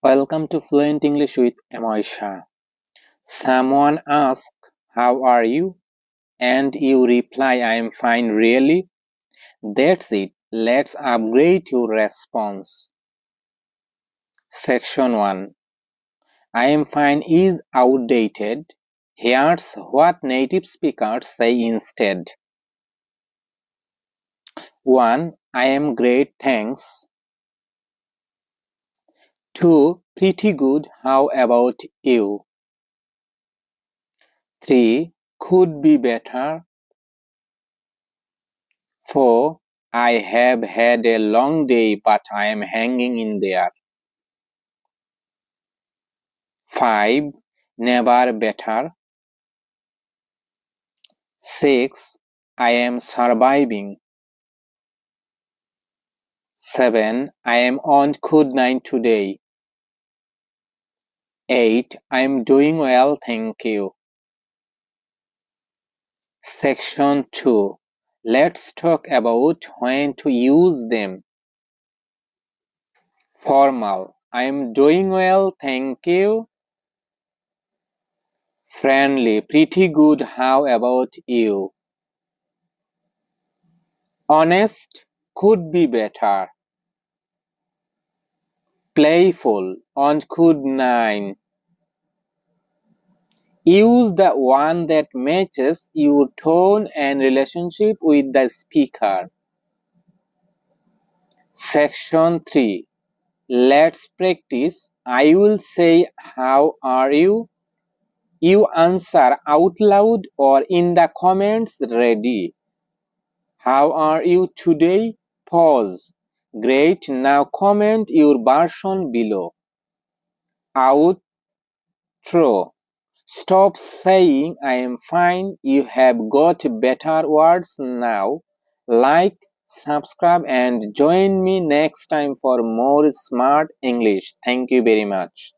Welcome to Fluent English with Shah. Someone asks, "How are you?" and you reply, "I am fine, really?" That's it. Let's upgrade your response. Section 1. I am fine is outdated. Here's what native speakers say instead. 1. I am great, thanks. 2. Pretty good, how about you? 3. Could be better. 4. I have had a long day, but I am hanging in there. 5. Never better. 6. I am surviving. 7. I am on good night today. 8. I am doing well, thank you. Section 2. Let's talk about when to use them. Formal. I am doing well, thank you. Friendly. Pretty good, how about you? Honest. Could be better. Playful. On could 9. Use the one that matches your tone and relationship with the speaker. Section 3. Let's practice. I will say, "How are you?" You answer out loud or in the comments. Ready? How are you today? Pause. Great. Now comment your version below. Outro. Stop saying "I am fine." You have got better words now. Like, subscribe, and join me next time for more smart English. Thank you very much.